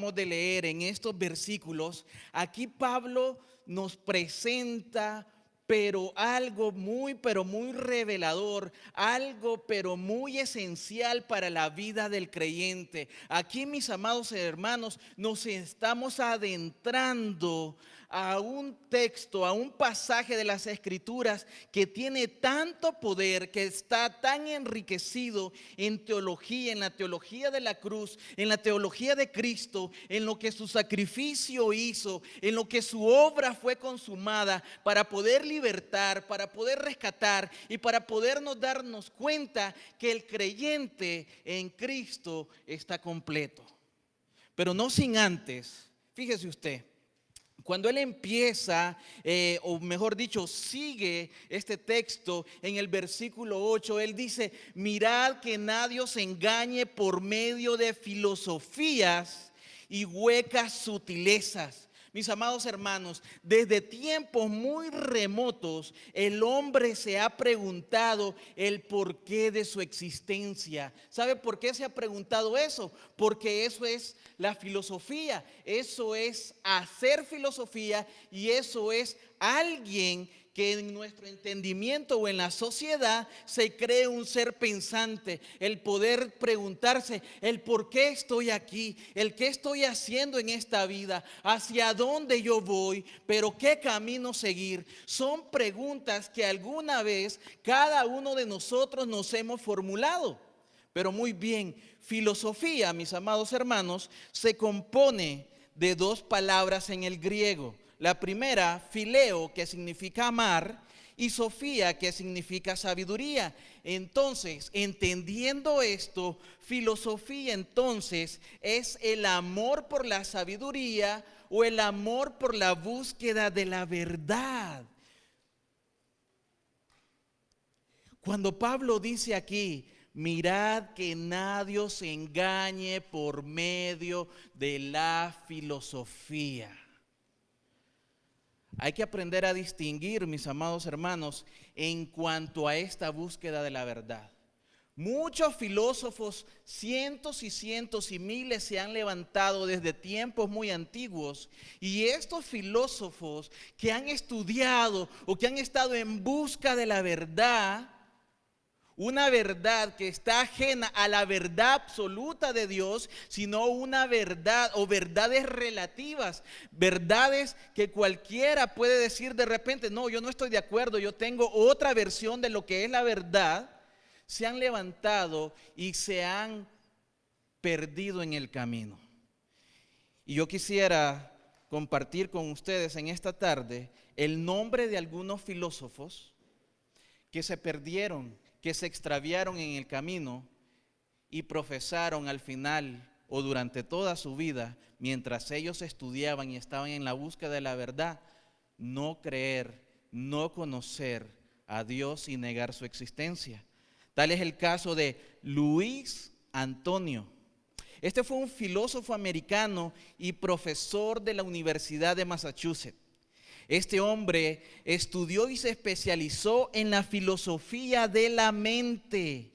acabamos de leer en estos versículos, aquí Pablo nos presenta algo muy, pero muy revelador, algo, pero muy esencial para la vida del creyente. Aquí, mis amados hermanos, nos estamos adentrando a un texto, a un pasaje de las Escrituras que tiene tanto poder, que está tan enriquecido en teología, en la teología de la cruz, en la teología de Cristo, en lo que su sacrificio hizo, en lo que su obra fue consumada para poder libertar, para poder rescatar y para podernos darnos cuenta que el creyente en Cristo está completo. Pero no sin antes, fíjese usted, cuando él empieza, o mejor dicho, sigue este texto en el versículo 8, él dice: mirad que nadie os engañe por medio de filosofías y huecas sutilezas. Mis amados hermanos, desde tiempos muy remotos, el hombre se ha preguntado el porqué de su existencia. ¿Sabe por qué se ha preguntado eso? Porque eso es la filosofía, eso es hacer filosofía y eso es alguien que en nuestro entendimiento o en la sociedad se cree un ser pensante, el poder preguntarse el por qué estoy aquí, el qué estoy haciendo en esta vida, hacia dónde yo voy, pero qué camino seguir. Son preguntas que alguna vez cada uno de nosotros nos hemos formulado. Pero muy bien, filosofía, mis amados hermanos, se compone de dos palabras en el griego. La primera, fileo, que significa amar, y sofía, que significa sabiduría. Entonces, entendiendo esto, filosofía entonces es el amor por la sabiduría o el amor por la búsqueda de la verdad. Cuando Pablo dice aquí: mirad que nadie os engañe por medio de la filosofía. Hay que aprender a distinguir, mis amados hermanos, en cuanto a esta búsqueda de la verdad. Muchos filósofos, cientos y cientos y miles se han levantado desde tiempos muy antiguos, y estos filósofos que han estudiado o que han estado en busca de la verdad, una verdad que está ajena a la verdad absoluta de Dios, sino una verdad o verdades relativas, verdades que cualquiera puede decir de repente: no, yo no estoy de acuerdo, yo tengo otra versión de lo que es la verdad. Se han levantado y se han perdido en el camino. Y yo quisiera compartir con ustedes en esta tarde el nombre de algunos filósofos que se perdieron, que se extraviaron en el camino y profesaron al final o durante toda su vida, mientras ellos estudiaban y estaban en la búsqueda de la verdad, no creer, no conocer a Dios y negar su existencia. Tal es el caso de Luis Antonio. Este fue un filósofo americano y profesor de la Universidad de Massachusetts. Este hombre estudió y se especializó en la filosofía de la mente,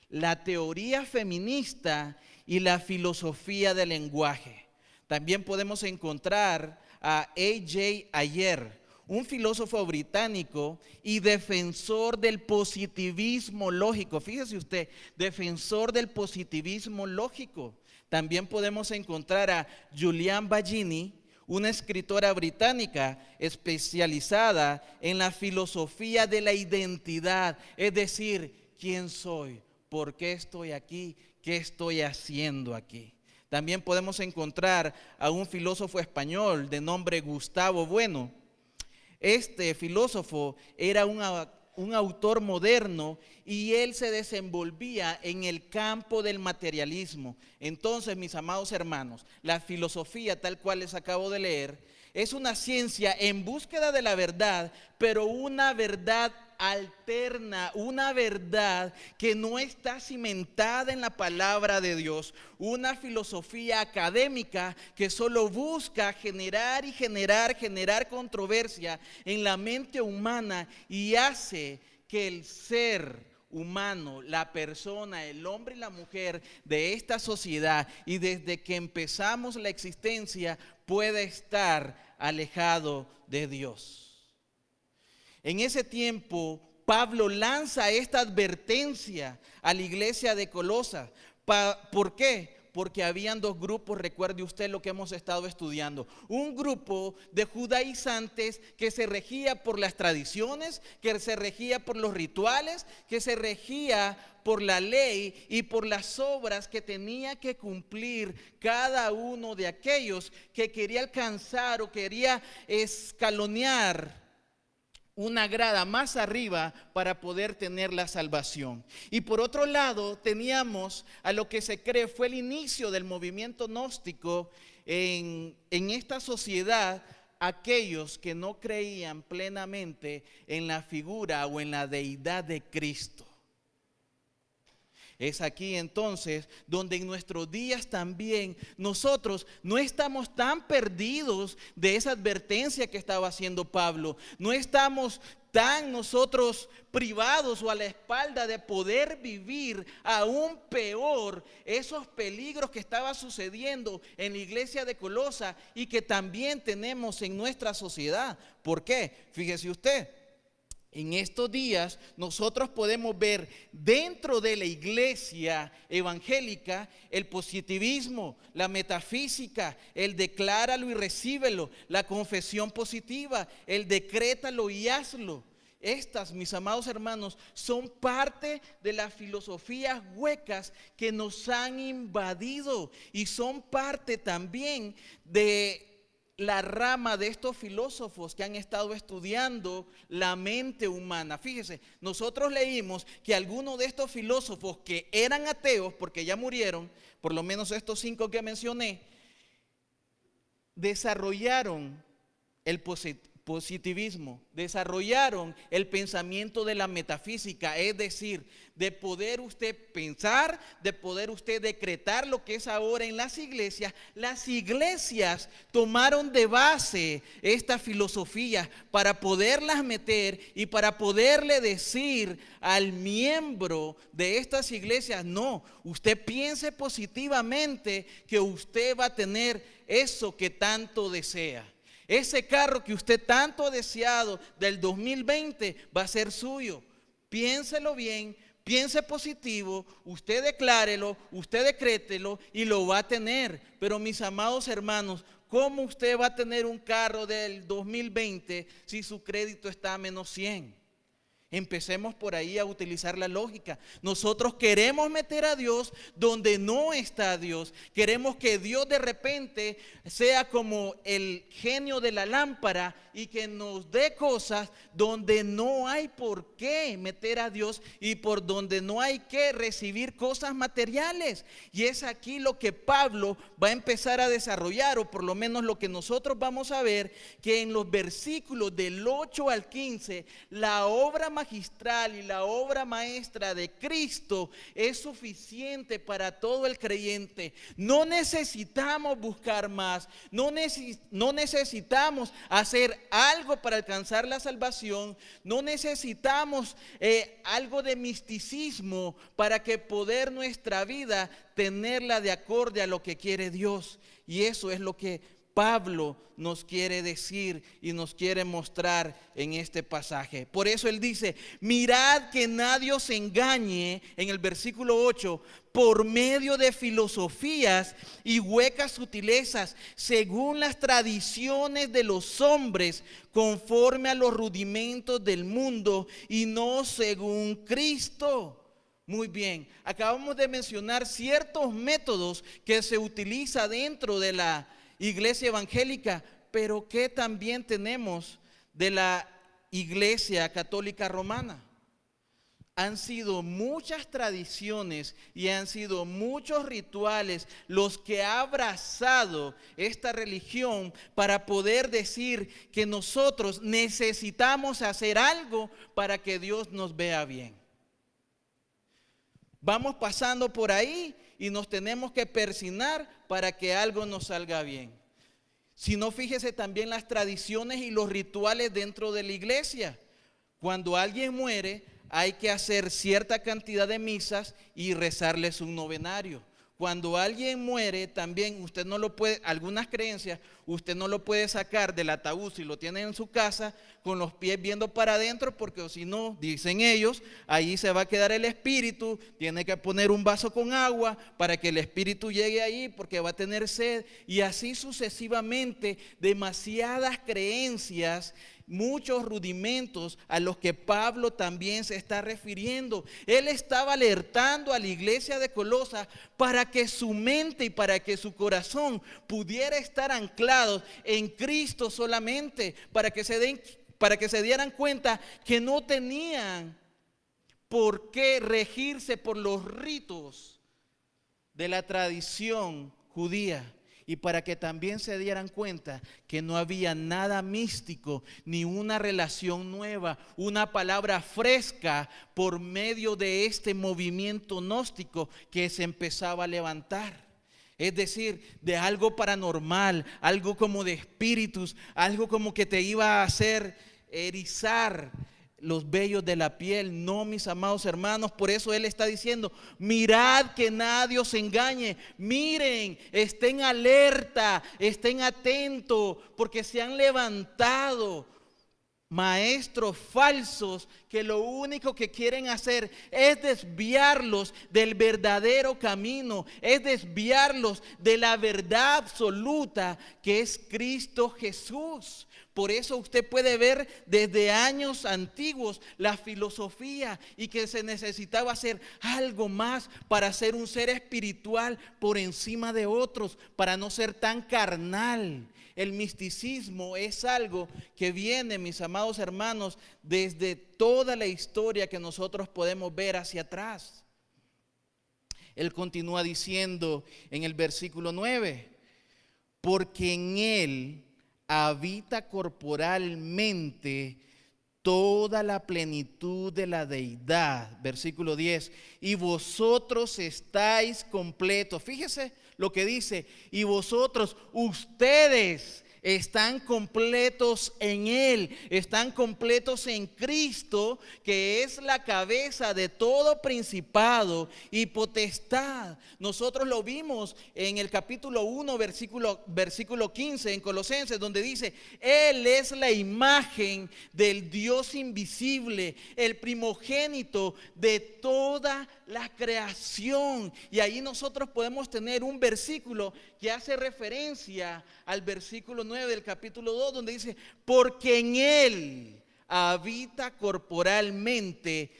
la teoría feminista y la filosofía del lenguaje. También podemos encontrar a A.J. Ayer, un filósofo británico y defensor del positivismo lógico. Fíjese usted, defensor del positivismo lógico. También podemos encontrar a Julian Baggini, una escritora británica especializada en la filosofía de la identidad, es decir, ¿quién soy? ¿Por qué estoy aquí? ¿Qué estoy haciendo aquí? También podemos encontrar a un filósofo español de nombre Gustavo Bueno. Este filósofo era un autor moderno y él se desenvolvía en el campo del materialismo. Entonces, mis amados hermanos, la filosofía, tal cual les acabo de leer, es una ciencia en búsqueda de la verdad, pero una verdad alterna, una verdad que no está cimentada en la palabra de Dios, una filosofía académica que solo busca generar controversia en la mente humana y hace que el ser humano, la persona, el hombre y la mujer de esta sociedad, y desde que empezamos la existencia, puede estar alejado de Dios. En ese tiempo, Pablo lanza esta advertencia a la iglesia de Colosas. ¿Por qué? Porque habían dos grupos, recuerde usted lo que hemos estado estudiando. Un grupo de judaizantes que se regía por las tradiciones, que se regía por los rituales, que se regía por la ley y por las obras que tenía que cumplir cada uno de aquellos que quería alcanzar o quería escalonear una grada más arriba para poder tener la salvación. Y por otro lado teníamos a lo que se cree fue el inicio del movimiento gnóstico en esta sociedad, aquellos que no creían plenamente en la figura o en la deidad de Cristo. Es aquí entonces donde en nuestros días también nosotros no estamos tan perdidos de esa advertencia que estaba haciendo Pablo. No estamos tan nosotros privados o a la espalda de poder vivir aún peor esos peligros que estaba sucediendo en la iglesia de Colosas y que también tenemos en nuestra sociedad. ¿Por qué? Fíjese usted. En estos días nosotros podemos ver dentro de la iglesia evangélica el positivismo, la metafísica, el decláralo y recíbelo, la confesión positiva, el decrétalo y hazlo. Estas, mis amados hermanos, son parte de las filosofías huecas que nos han invadido y son parte también de la rama de estos filósofos que han estado estudiando la mente humana. Fíjese, nosotros leímos que algunos de estos filósofos que eran ateos, porque ya murieron, por lo menos estos 5 que mencioné, desarrollaron el positivismo, desarrollaron el pensamiento de la metafísica, es decir, de poder usted pensar, de poder usted decretar lo que es ahora en las iglesias. Las iglesias tomaron de base esta filosofía para poderlas meter y para poderle decir al miembro de estas iglesias: no, usted piense positivamente que usted va a tener eso que tanto desea. Ese carro que usted tanto ha deseado del 2020 va a ser suyo. Piénselo bien, piense positivo, usted declárelo, usted decrételo y lo va a tener. Pero mis amados hermanos, ¿cómo usted va a tener un carro del 2020 si su crédito está a menos 100? Empecemos por ahí a utilizar la lógica. Nosotros queremos meter a Dios donde no está Dios. Queremos que Dios de repente sea como el genio de la lámpara y que nos dé cosas donde no hay por qué meter a Dios y por donde no hay que recibir cosas materiales. Y es aquí lo que Pablo va a empezar a desarrollar, o por lo menos lo que nosotros vamos a ver, que en los versículos del 8 al 15, la obra magistral y la obra maestra de Cristo es suficiente para todo el creyente. No necesitamos buscar más, no necesitamos hacer algo para alcanzar la salvación, no necesitamos algo de misticismo para que poder nuestra vida tenerla de acorde a lo que quiere Dios. Y eso es lo que Pablo nos quiere decir y nos quiere mostrar en este pasaje. Por eso él dice: mirad que nadie os engañe, en el versículo 8, por medio de filosofías y huecas sutilezas, según las tradiciones de los hombres, conforme a los rudimentos del mundo y no según Cristo. Muy bien, acabamos de mencionar ciertos métodos que se utiliza dentro de la iglesia evangélica, pero ¿qué también tenemos de la iglesia católica romana? Han sido muchas tradiciones y han sido muchos rituales los que ha abrazado esta religión para poder decir que nosotros necesitamos hacer algo para que Dios nos vea bien. Vamos pasando por ahí y nos tenemos que persignar para que algo nos salga bien. Si no, fíjese también las tradiciones y los rituales dentro de la iglesia. Cuando alguien muere, hay que hacer cierta cantidad de misas y rezarles un novenario. Cuando alguien muere, también usted no lo puede, algunas creencias, usted no lo puede sacar del ataúd si lo tiene en su casa con los pies viendo para adentro, porque si no, dicen ellos, ahí se va a quedar el espíritu, tiene que poner un vaso con agua para que el espíritu llegue ahí porque va a tener sed, y así sucesivamente, demasiadas creencias, muchos rudimentos a los que Pablo también se está refiriendo. Él estaba alertando a la iglesia de Colosas para que su mente y para que su corazón pudiera estar anclados en Cristo solamente, para que se dieran cuenta que no tenían por qué regirse por los ritos de la tradición judía. Y para que también se dieran cuenta que no había nada místico, ni una relación nueva, una palabra fresca por medio de este movimiento gnóstico que se empezaba a levantar. Es decir, de algo paranormal, algo como de espíritus, algo como que te iba a hacer erizar los vellos de la piel. No, mis amados hermanos, por eso él está diciendo: mirad que nadie os engañe. Miren, estén alerta, estén atentos, porque se han levantado maestros falsos que lo único que quieren hacer es desviarlos del verdadero camino, es desviarlos de la verdad absoluta que es Cristo Jesús. Por eso usted puede ver desde años antiguos la filosofía y que se necesitaba hacer algo más para ser un ser espiritual por encima de otros, para no ser tan carnal. El misticismo es algo que viene, mis amados hermanos, desde toda la historia que nosotros podemos ver hacia atrás. Él continúa diciendo en el versículo 9, porque en él habita corporalmente toda la plenitud de la deidad. Versículo 10, y vosotros estáis completos. Fíjese lo que dice: y vosotros, ustedes están completos en Él, están completos en Cristo, que es la cabeza de todo principado y potestad. Nosotros lo vimos en el capítulo 1, versículo 15 en Colosenses, donde dice: Él es la imagen del Dios invisible, el primogénito de toda la creación. Y ahí nosotros podemos tener un versículo que hace referencia al versículo 9 del capítulo 2, donde dice: porque en él habita corporalmente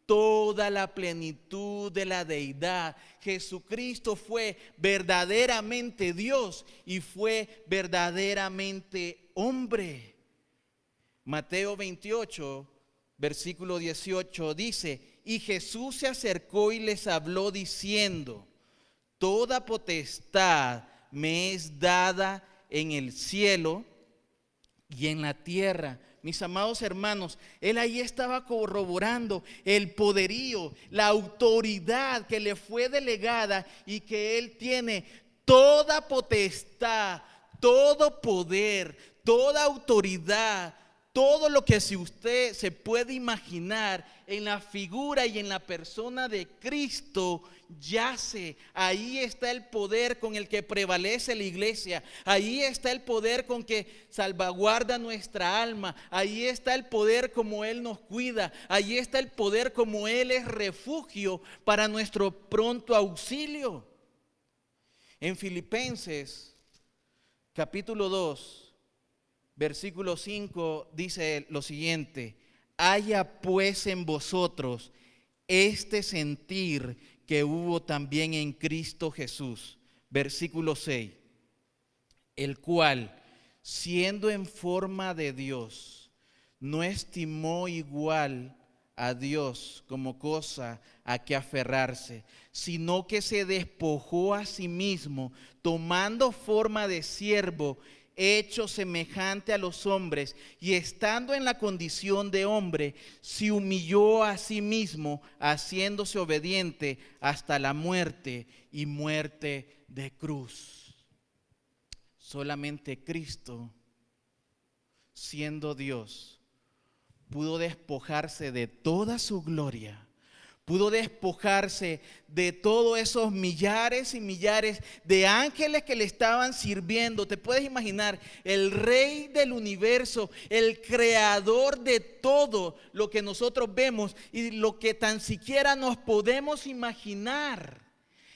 toda la plenitud de la deidad. Jesucristo fue verdaderamente Dios y fue verdaderamente hombre. Mateo 28, versículo 18 dice: y Jesús se acercó y les habló diciendo: toda potestad me es dada en el cielo y en la tierra. Mis amados hermanos, él ahí estaba corroborando el poderío, la autoridad que le fue delegada y que él tiene toda potestad, todo poder, toda autoridad, todo lo que si usted se puede imaginar en la figura y en la persona de Cristo yace. Ahí está el poder con el que prevalece la iglesia. Ahí está el poder con que salvaguarda nuestra alma. Ahí está el poder como Él nos cuida. Ahí está el poder como Él es refugio para nuestro pronto auxilio. En Filipenses capítulo 2, versículo 5 dice lo siguiente: haya pues en vosotros este sentir que hubo también en Cristo Jesús. Versículo 6, el cual, siendo en forma de Dios, no estimó igual a Dios como cosa a que aferrarse, sino que se despojó a sí mismo, tomando forma de siervo, hecho semejante a los hombres, y estando en la condición de hombre, se humilló a sí mismo, haciéndose obediente hasta la muerte y muerte de cruz. Solamente Cristo, siendo Dios, pudo despojarse de toda su gloria, pudo despojarse de todos esos millares y millares de ángeles que le estaban sirviendo. Te puedes imaginar, el rey del universo, el creador de todo lo que nosotros vemos y lo que tan siquiera nos podemos imaginar.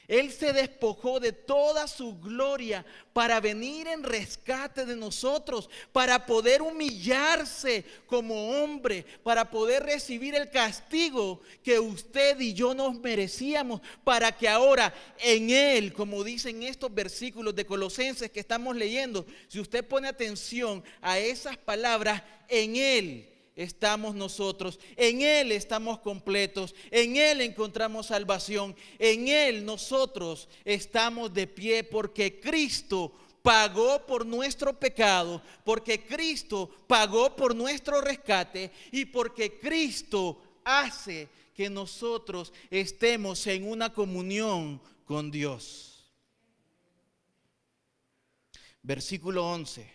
Él se despojó de toda su gloria para venir en rescate de nosotros, para poder humillarse como hombre, para poder recibir el castigo que usted y yo nos merecíamos, para que ahora en Él, como dicen estos versículos de Colosenses que estamos leyendo, si usted pone atención a esas palabras, en Él estamos nosotros, en Él estamos completos, en Él encontramos salvación, en Él nosotros estamos de pie porque Cristo pagó por nuestro pecado, porque Cristo pagó por nuestro rescate y porque Cristo hace que nosotros estemos en una comunión con Dios. Versículo 11.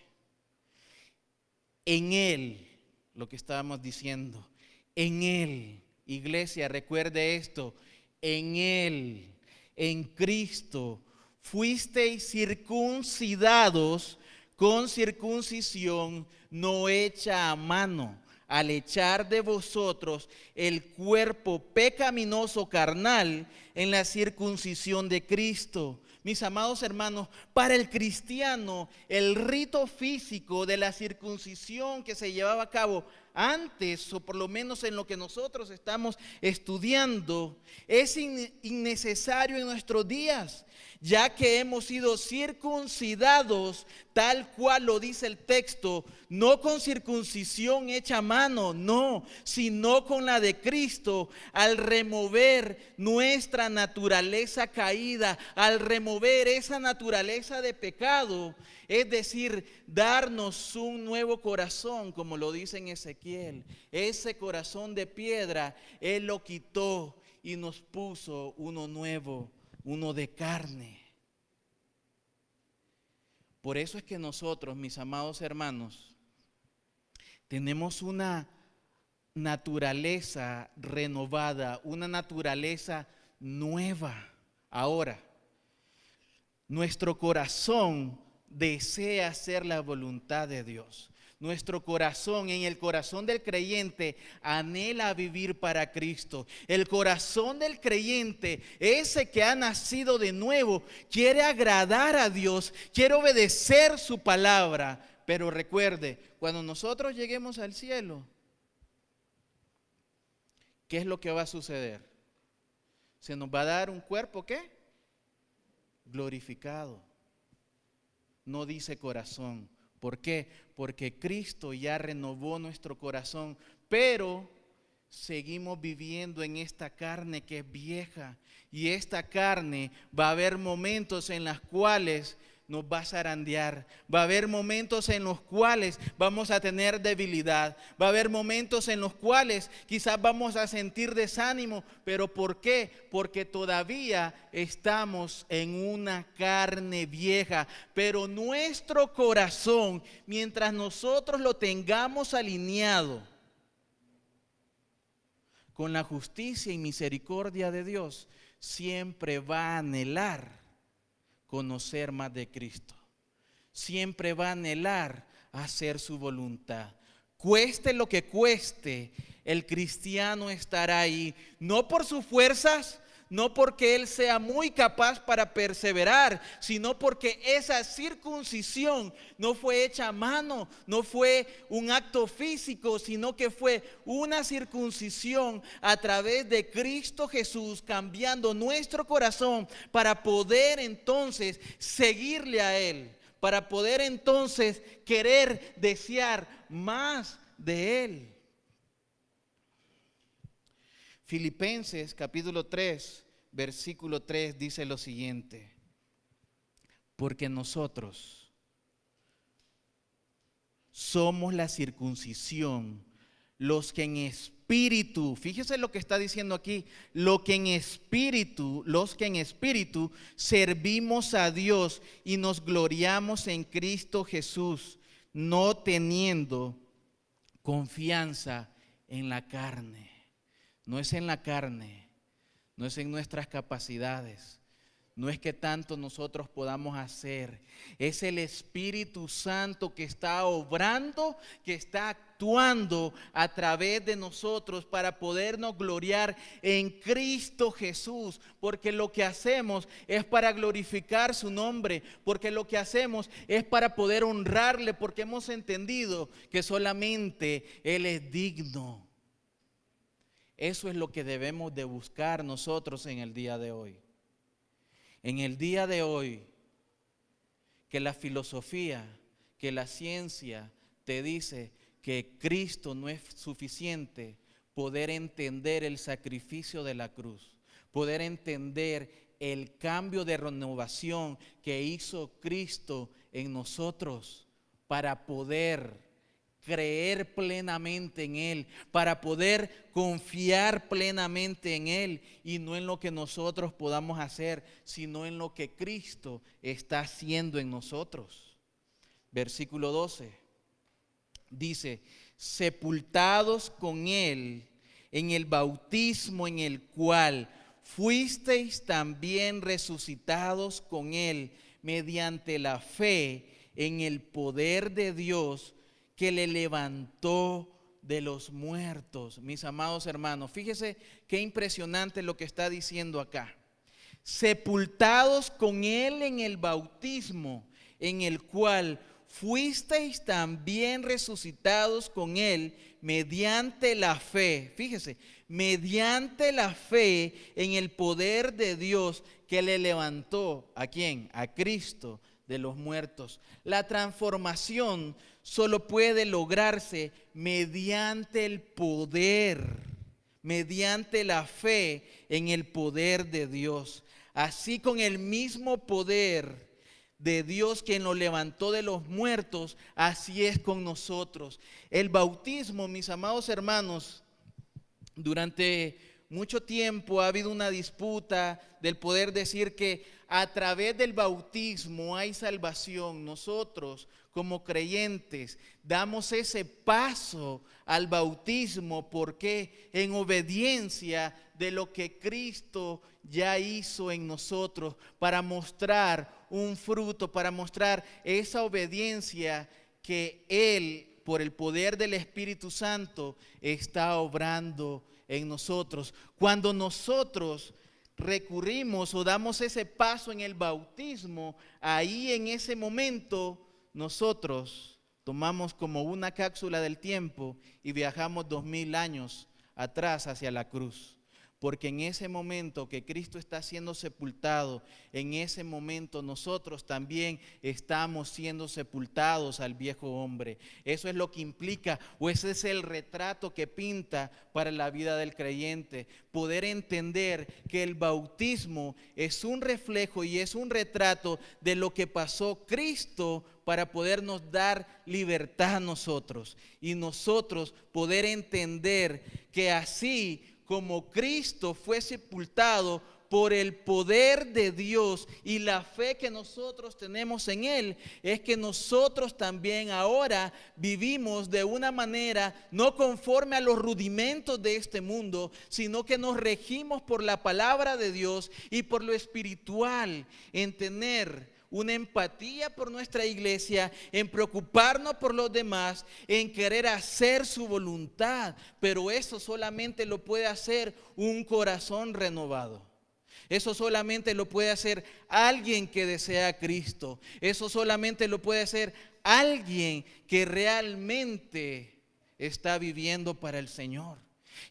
En Él, lo que estábamos diciendo, en Él, iglesia, recuerde esto, en Él, en Cristo, fuisteis circuncidados con circuncisión no hecha a mano, al echar de vosotros el cuerpo pecaminoso carnal en la circuncisión de Cristo. Mis amados hermanos, para el cristiano, el rito físico de la circuncisión que se llevaba a cabo antes, o por lo menos en lo que nosotros estamos estudiando, es innecesario en nuestros días, ya que hemos sido circuncidados tal cual lo dice el texto, no con circuncisión hecha a mano, no, sino con la de Cristo, al remover nuestra naturaleza caída, al remover esa naturaleza de pecado, es decir, darnos un nuevo corazón, como lo dice en Ezequiel. Ese corazón de piedra, Él lo quitó y nos puso uno nuevo, uno de carne. Por eso es que nosotros, mis amados hermanos, tenemos una naturaleza renovada, una naturaleza nueva. Ahora, nuestro corazón desea hacer la voluntad de Dios. Nuestro corazón, en el corazón del creyente, anhela vivir para Cristo. El corazón del creyente, ese que ha nacido de nuevo, quiere agradar a Dios, quiere obedecer su palabra. Pero recuerde, cuando nosotros lleguemos al cielo, ¿qué es lo que va a suceder? Se nos va a dar un cuerpo, ¿qué? Glorificado. No dice corazón. ¿Por qué? Porque Cristo ya renovó nuestro corazón, pero seguimos viviendo en esta carne que es vieja. Y esta carne va a haber momentos en los cuales nos va a zarandear, va a haber momentos en los cuales vamos a tener debilidad, va a haber momentos en los cuales quizás vamos a sentir desánimo, pero ¿por qué? Porque todavía estamos en una carne vieja, pero nuestro corazón, mientras nosotros lo tengamos alineado con la justicia y misericordia de Dios, siempre va a anhelar conocer más de Cristo. Siempre va a anhelar hacer su voluntad. Cueste lo que cueste, el cristiano estará ahí, no por sus fuerzas, no porque él sea muy capaz para perseverar, sino porque esa circuncisión no fue hecha a mano, no fue un acto físico, sino que fue una circuncisión a través de Cristo Jesús, cambiando nuestro corazón para poder entonces seguirle a Él, para poder entonces querer desear más de Él. Filipenses capítulo 3, versículo 3 dice lo siguiente: porque nosotros somos la circuncisión, los que en espíritu, fíjese lo que está diciendo aquí, los que en espíritu servimos a Dios y nos gloriamos en Cristo Jesús, no teniendo confianza en la carne. No es en la carne, no es en nuestras capacidades, no es que tanto nosotros podamos hacer. Es el Espíritu Santo que está obrando, que está actuando a través de nosotros para podernos gloriar en Cristo Jesús. Porque lo que hacemos es para glorificar su nombre, porque lo que hacemos es para poder honrarle, porque hemos entendido que solamente Él es digno. Eso es lo que debemos de buscar nosotros en el día de hoy. En el día de hoy, que la filosofía, que la ciencia te dice que Cristo no es suficiente, poder entender el sacrificio de la cruz, poder entender el cambio de renovación que hizo Cristo en nosotros para poder creer plenamente en Él, para poder confiar plenamente en Él y no en lo que nosotros podamos hacer, sino en lo que Cristo está haciendo en nosotros. Versículo 12 dice: sepultados con Él en el bautismo en el cual fuisteis también resucitados con Él mediante la fe en el poder de Dios que le levantó de los muertos. Mis amados hermanos, fíjese qué impresionante lo que está diciendo acá. Sepultados con Él en el bautismo, en el cual fuisteis también resucitados con Él mediante la fe. Fíjese, mediante la fe en el poder de Dios que le levantó, ¿a quién? A Cristo de los muertos. La transformación solo puede lograrse mediante el poder, mediante la fe en el poder de Dios. Así, con el mismo poder de Dios quien lo levantó de los muertos, así es con nosotros. El bautismo, mis amados hermanos, durante mucho tiempo ha habido una disputa del poder decir que a través del bautismo hay salvación. Nosotros, como creyentes, damos ese paso al bautismo porque en obediencia de lo que Cristo ya hizo en nosotros, para mostrar un fruto, para mostrar esa obediencia que Él, por el poder del Espíritu Santo, está obrando en nosotros. Cuando nosotros recurrimos o damos ese paso en el bautismo, ahí en ese momento nosotros tomamos como una cápsula del tiempo y viajamos 2000 años atrás hacia la cruz. Porque en ese momento que Cristo está siendo sepultado, en ese momento nosotros también estamos siendo sepultados al viejo hombre. Eso es lo que implica, o ese es el retrato que pinta para la vida del creyente. Poder entender que el bautismo es un reflejo y es un retrato de lo que pasó Cristo para podernos dar libertad a nosotros. Y nosotros poder entender que así como Cristo fue sepultado por el poder de Dios y la fe que nosotros tenemos en Él, es que nosotros también ahora vivimos de una manera no conforme a los rudimentos de este mundo, sino que nos regimos por la palabra de Dios y por lo espiritual, en tener una empatía por nuestra iglesia, en preocuparnos por los demás, en querer hacer su voluntad. Pero eso solamente lo puede hacer un corazón renovado. Eso solamente lo puede hacer alguien que desea a Cristo. Eso solamente lo puede hacer alguien que realmente está viviendo para el Señor.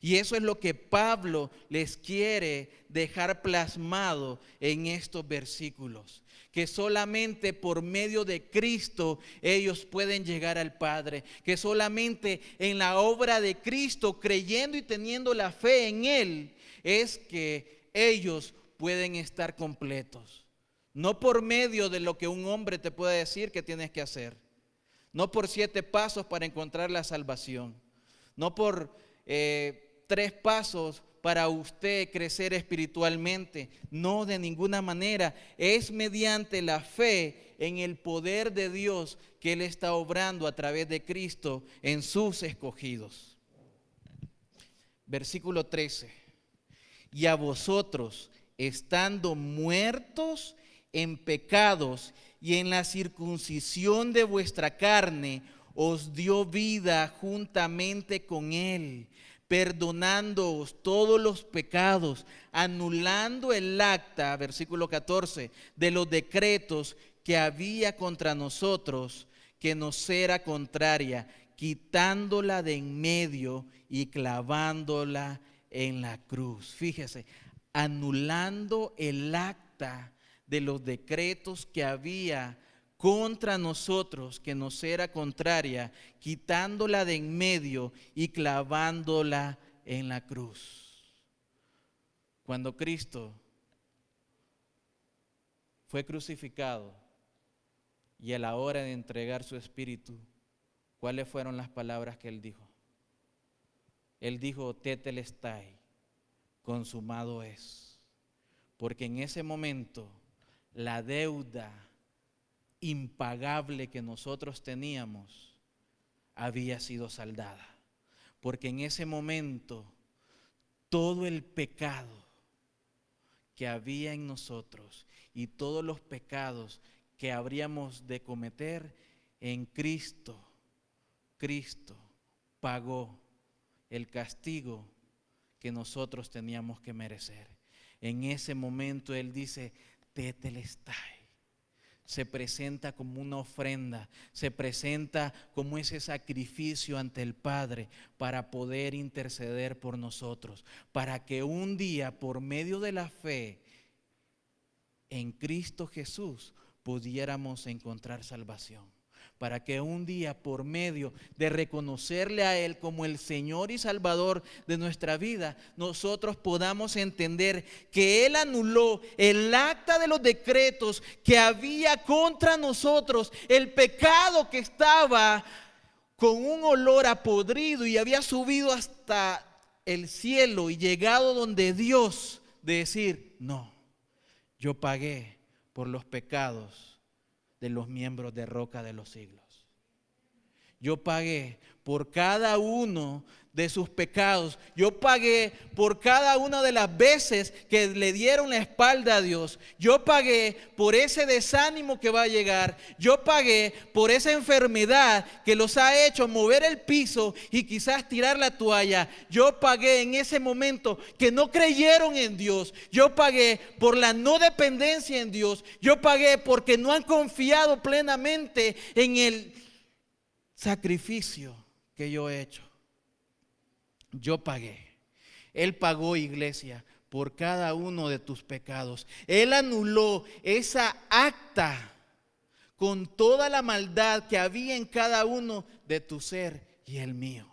Y eso es lo que Pablo les quiere dejar plasmado en estos versículos. Que solamente por medio de Cristo ellos pueden llegar al Padre. Que solamente en la obra de Cristo, creyendo y teniendo la fe en Él, es que ellos pueden estar completos. No por medio de lo que un hombre te pueda decir que tienes que hacer. No por 7 pasos para encontrar la salvación. No por 3 pasos para usted crecer espiritualmente. No, de ninguna manera. Es mediante la fe en el poder de Dios que Él está obrando a través de Cristo en sus escogidos. Versículo 13. Y a vosotros, estando muertos en pecados y en la circuncisión de vuestra carne, os dio vida juntamente con Él, perdonándoos todos los pecados, anulando el acta, versículo 14, de los decretos que había contra nosotros, que nos era contraria, quitándola de en medio y clavándola en la cruz. Fíjese, anulando el acta de los decretos que había contra nosotros, que nos era contraria, quitándola de en medio y clavándola en la cruz. Cuando Cristo fue crucificado y a la hora de entregar su espíritu, ¿cuáles fueron las palabras que Él dijo? Él dijo, tetelestai, consumado es. Porque en ese momento la deuda impagable que nosotros teníamos había sido saldada. Porque en ese momento todo el pecado que había en nosotros y todos los pecados que habríamos de cometer, en Cristo pagó el castigo que nosotros teníamos que merecer. En ese momento Él dice, tetelestai. Se presenta como una ofrenda, se presenta como ese sacrificio ante el Padre para poder interceder por nosotros, para que un día, por medio de la fe en Cristo Jesús, pudiéramos encontrar salvación. Para que un día, por medio de reconocerle a Él como el Señor y Salvador de nuestra vida, nosotros podamos entender que Él anuló el acta de los decretos que había contra nosotros, el pecado que estaba con un olor a podrido y había subido hasta el cielo y llegado donde Dios, de decir, no, yo pagué por los pecados de los miembros de Roca de los Siglos. Yo pagué por cada uno de sus pecados. Yo pagué por cada una de las veces que le dieron la espalda a Dios. Yo pagué por ese desánimo que va a llegar. Yo pagué por esa enfermedad que los ha hecho mover el piso y quizás tirar la toalla. Yo pagué en ese momento que no creyeron en Dios. Yo pagué por la no dependencia en Dios. Yo pagué porque no han confiado plenamente en el sacrificio que yo he hecho. Yo pagué. Él pagó, iglesia, por cada uno de tus pecados. Él anuló esa acta con toda la maldad que había en cada uno de tu ser y el mío.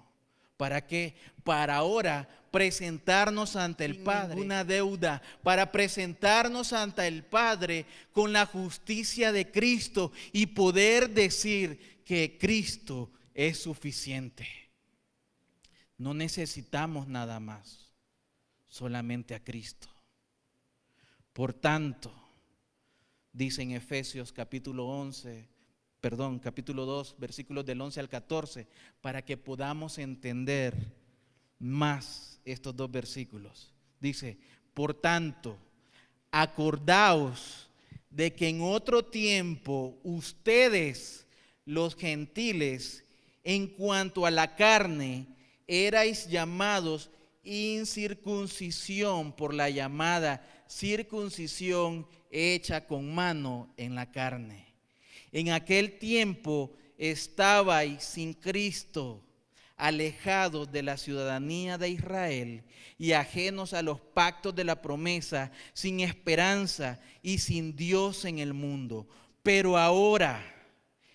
¿Para qué? Para ahora presentarnos ante el Padre, una deuda, para presentarnos ante el Padre con la justicia de Cristo y poder decir que Cristo es suficiente. No necesitamos nada más, solamente a Cristo. Por tanto, dice en Efesios capítulo 2, versículos del 11 al 14, para que podamos entender más estos dos versículos. Dice, por tanto, acordaos de que en otro tiempo ustedes, los gentiles, en cuanto a la carne, erais llamados incircuncisión por la llamada circuncisión hecha con mano en la carne. En aquel tiempo estabais sin Cristo, alejados de la ciudadanía de Israel y ajenos a los pactos de la promesa, sin esperanza y sin Dios en el mundo. Pero ahora,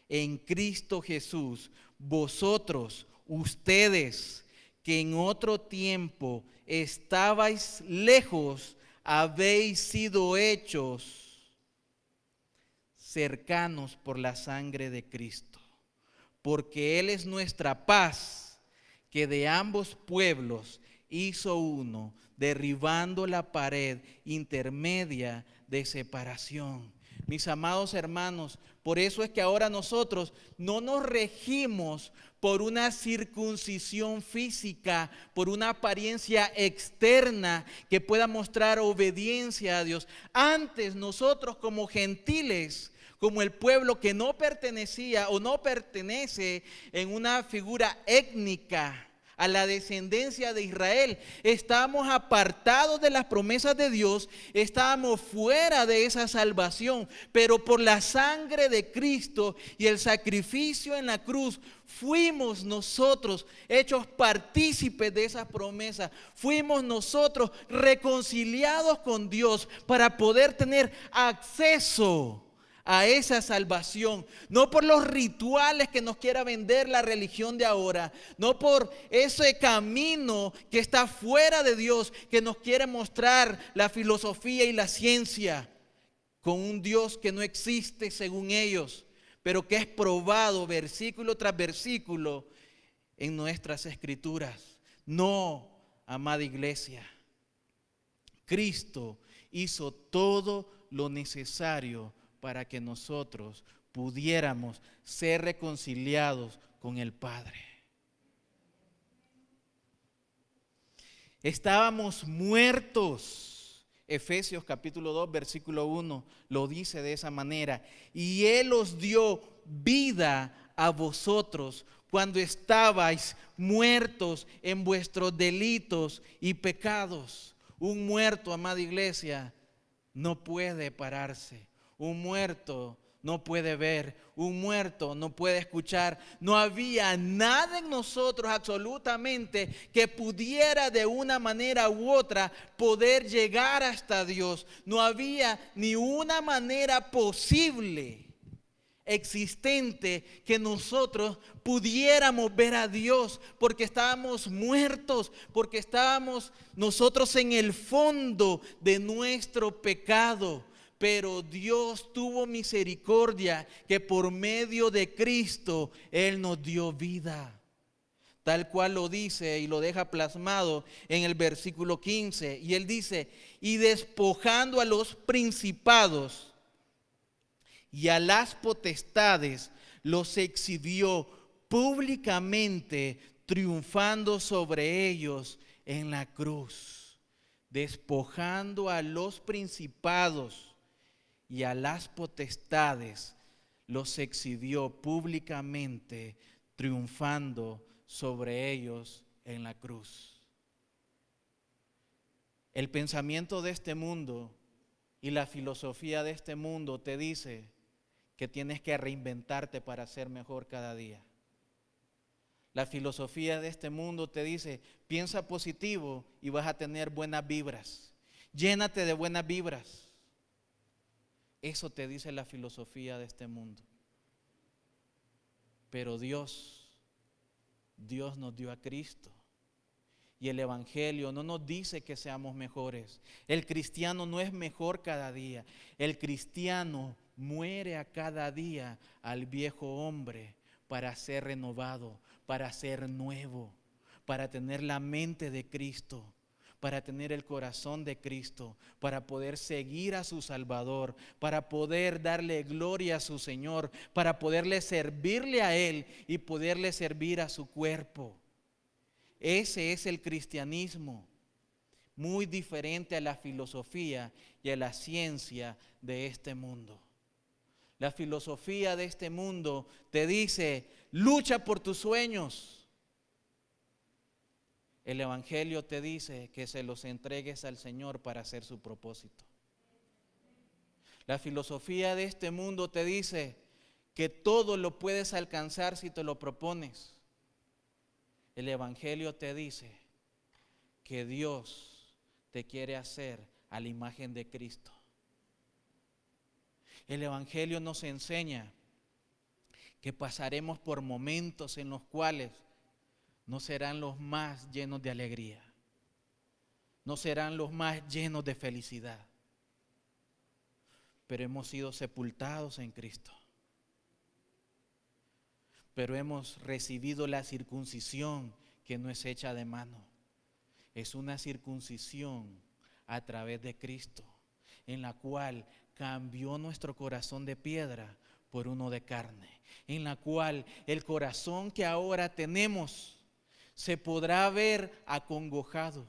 en Cristo Jesús, vosotros, ustedes, que en otro tiempo estabais lejos, habéis sido hechos cercanos por la sangre de Cristo, porque Él es nuestra paz, que de ambos pueblos hizo uno, derribando la pared intermedia de separación. Mis amados hermanos, por eso es que ahora nosotros no nos regimos por una circuncisión física, por una apariencia externa que pueda mostrar obediencia a Dios. Antes nosotros como gentiles, como el pueblo que no pertenecía o no pertenece en una figura étnica a la descendencia de Israel, estábamos apartados de las promesas de Dios, estábamos fuera de esa salvación, pero por la sangre de Cristo y el sacrificio en la cruz, fuimos nosotros hechos partícipes de esas promesas, fuimos nosotros reconciliados con Dios para poder tener acceso a esa salvación, no por los rituales que nos quiera vender la religión de ahora, no por ese camino que está fuera de Dios, que nos quiere mostrar la filosofía y la ciencia, con un Dios que no existe según ellos, pero que es probado versículo tras versículo en nuestras escrituras. No, amada iglesia, Cristo hizo todo lo necesario para que nosotros pudiéramos ser reconciliados con el Padre. Estábamos muertos. Efesios capítulo 2, versículo 1 lo dice de esa manera. Y Él os dio vida a vosotros cuando estabais muertos en vuestros delitos y pecados. Un muerto, amada iglesia, no puede pararse. Un muerto no puede ver, un muerto no puede escuchar. No había nada en nosotros absolutamente que pudiera de una manera u otra poder llegar hasta Dios. No había ni una manera posible existente que nosotros pudiéramos ver a Dios, porque estábamos muertos, porque estábamos nosotros en el fondo de nuestro pecado. Pero Dios tuvo misericordia que por medio de Cristo Él nos dio vida. Tal cual lo dice y lo deja plasmado en el versículo 15. Y Él dice, y despojando a los principados y a las potestades, los exhibió públicamente, triunfando sobre ellos en la cruz. Despojando a los principados y a las potestades, los exhibió públicamente, triunfando sobre ellos en la cruz. El pensamiento de este mundo y la filosofía de este mundo te dice que tienes que reinventarte para ser mejor cada día. La filosofía de este mundo te dice, piensa positivo y vas a tener buenas vibras. Llénate de buenas vibras. Eso te dice la filosofía de este mundo. Pero Dios nos dio a Cristo. Y el Evangelio no nos dice que seamos mejores. El cristiano no es mejor cada día. El cristiano muere a cada día al viejo hombre para ser renovado, para ser nuevo, para tener la mente de Cristo, para tener el corazón de Cristo, para poder seguir a su Salvador, para poder darle gloria a su Señor, para poderle servirle a Él y poderle servir a su cuerpo. Ese es el cristianismo, muy diferente a la filosofía y a la ciencia de este mundo. La filosofía de este mundo te dice, lucha por tus sueños. El Evangelio te dice que se los entregues al Señor para hacer su propósito. La filosofía de este mundo te dice que todo lo puedes alcanzar si te lo propones. El Evangelio te dice que Dios te quiere hacer a la imagen de Cristo. El Evangelio nos enseña que pasaremos por momentos en los cuales no serán los más llenos de alegría, no serán los más llenos de felicidad, pero hemos sido sepultados en Cristo. Pero hemos recibido la circuncisión que no es hecha de mano. Es una circuncisión a través de Cristo, en la cual cambió nuestro corazón de piedra por uno de carne, en la cual el corazón que ahora tenemos se podrá ver acongojado,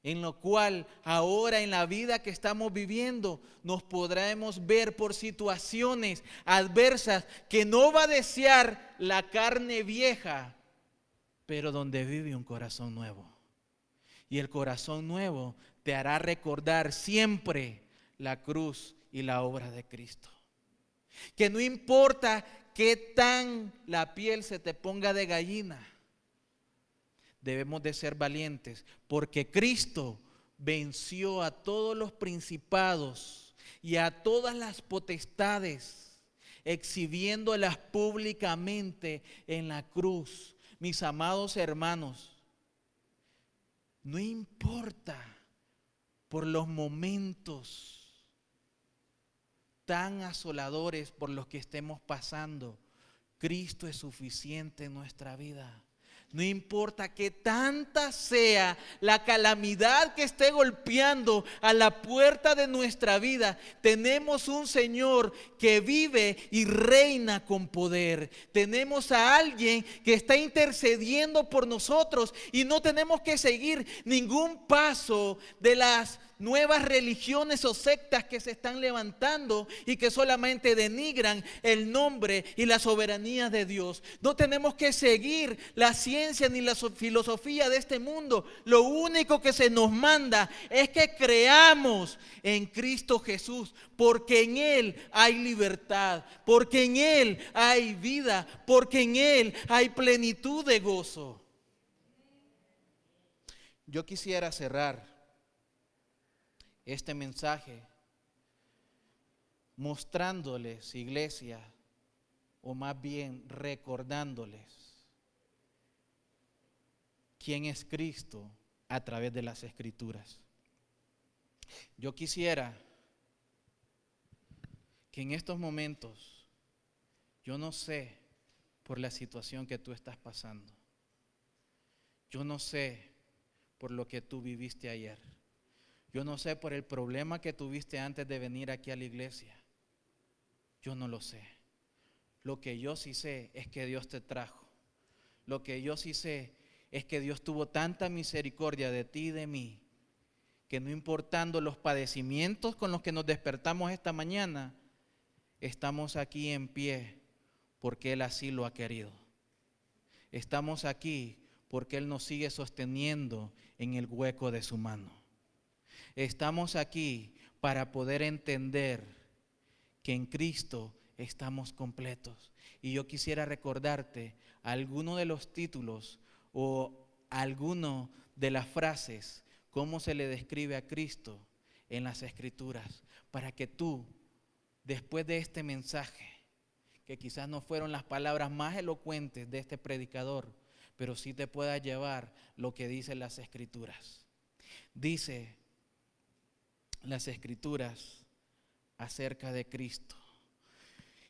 en lo cual ahora en la vida que estamos viviendo nos podremos ver por situaciones adversas que no va a desear la carne vieja, pero donde vive un corazón nuevo. Y el corazón nuevo te hará recordar siempre la cruz y la obra de Cristo. Que no importa qué tan la piel se te ponga de gallina, debemos de ser valientes, porque Cristo venció a todos los principados y a todas las potestades, exhibiéndolas públicamente en la cruz. Mis amados hermanos, no importa por los momentos tan asoladores por los que estemos pasando, Cristo es suficiente en nuestra vida. No importa que tanta sea la calamidad que esté golpeando a la puerta de nuestra vida, tenemos un Señor que vive y reina con poder. Tenemos a alguien que está intercediendo por nosotros y no tenemos que seguir ningún paso de las nuevas religiones o sectas que se están levantando y que solamente denigran el nombre y la soberanía de Dios. No tenemos que seguir la ciencia ni la filosofía de este mundo. Lo único que se nos manda es que creamos en Cristo Jesús, porque en Él hay libertad, porque en Él hay vida, porque en Él hay plenitud de gozo. Yo quisiera cerrar este mensaje mostrándoles, iglesia, o más bien recordándoles quién es Cristo a través de las Escrituras. Yo quisiera que en estos momentos, yo no sé por la situación que tú estás pasando, yo no sé por lo que tú viviste ayer, yo no sé por el problema que tuviste antes de venir aquí a la iglesia. Yo no lo sé. Lo que yo sí sé es que Dios te trajo. Lo que yo sí sé es que Dios tuvo tanta misericordia de ti y de mí, que no importando los padecimientos con los que nos despertamos esta mañana, estamos aquí en pie porque Él así lo ha querido. Estamos aquí porque Él nos sigue sosteniendo en el hueco de su mano. Estamos aquí para poder entender que en Cristo estamos completos. Y yo quisiera recordarte alguno de los títulos o alguno de las frases, cómo se le describe a Cristo en las Escrituras, para que tú, después de este mensaje, que quizás no fueron las palabras más elocuentes de este predicador, pero sí te pueda llevar lo que dicen las Escrituras. Dice las Escrituras acerca de Cristo: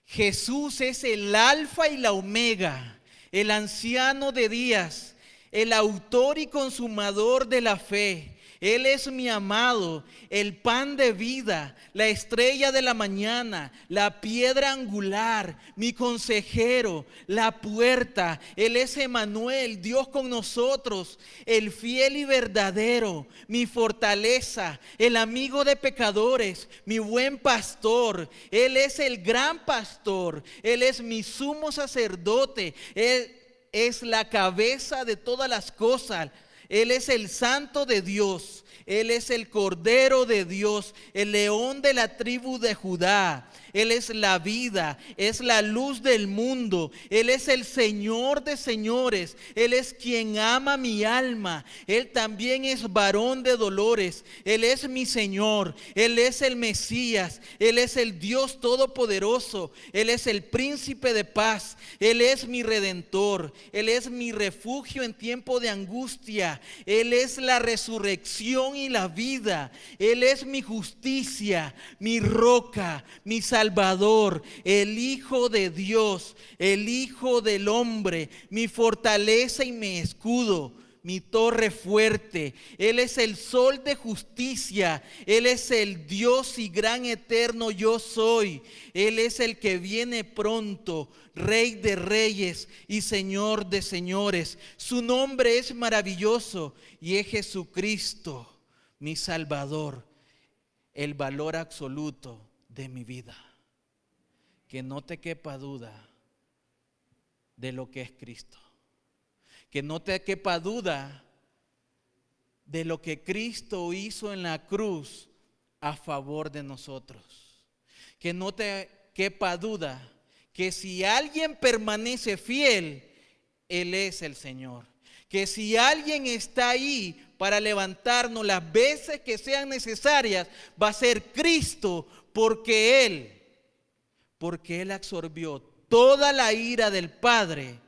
Jesús es el alfa y la omega, el anciano de días, el autor y consumador de la fe. Él es mi amado, el pan de vida, la estrella de la mañana, la piedra angular, mi consejero, la puerta. Él es Emmanuel, Dios con nosotros, el fiel y verdadero, mi fortaleza, el amigo de pecadores, mi buen pastor. Él es el gran pastor, Él es mi sumo sacerdote, Él es la cabeza de todas las cosas. Él es el santo de Dios, Él es el cordero de Dios, el león de la tribu de Judá. Él es la vida, es la luz del mundo. Él es el Señor de señores. Él es quien ama mi alma. Él también es varón de dolores. Él es mi Señor. Él es el Mesías. Él es el Dios todopoderoso. Él es el príncipe de paz. Él es mi redentor. Él es mi refugio en tiempo de angustia. Él es la resurrección y la vida. Él es mi justicia, mi roca, mi Salvador, el Hijo de Dios, el Hijo del hombre, mi fortaleza y mi escudo, mi torre fuerte. Él es el sol de justicia. Él es el Dios y gran eterno yo soy. Él es el que viene pronto, Rey de reyes y Señor de señores. Su nombre es maravilloso y es Jesucristo, mi Salvador, el valor absoluto de mi vida. Que no te quepa duda de lo que es Cristo. Que no te quepa duda de lo que Cristo hizo en la cruz a favor de nosotros. Que no te quepa duda que si alguien permanece fiel, Él es el Señor. Que si alguien está ahí para levantarnos las veces que sean necesarias, va a ser Cristo, porque Él absorbió toda la ira del Padre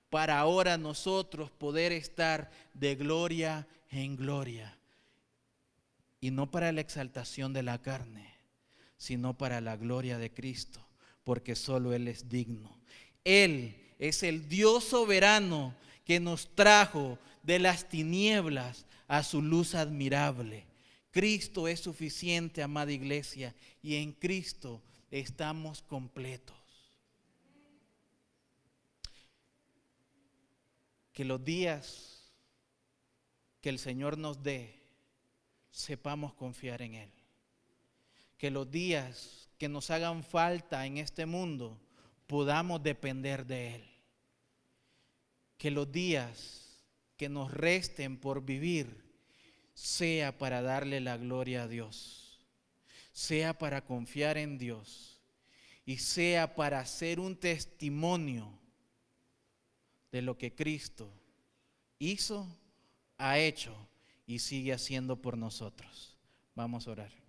para ahora nosotros poder estar de gloria en gloria. Y no para la exaltación de la carne, sino para la gloria de Cristo, porque solo Él es digno. Él es el Dios soberano que nos trajo de las tinieblas a su luz admirable. Cristo es suficiente, amada iglesia, y en Cristo estamos completos. Que los días que el Señor nos dé, sepamos confiar en Él. Que los días que nos hagan falta en este mundo, podamos depender de Él. Que los días que nos resten por vivir, sea para darle la gloria a Dios, sea para confiar en Dios y sea para hacer un testimonio de lo que Cristo hizo, ha hecho y sigue haciendo por nosotros. Vamos a orar.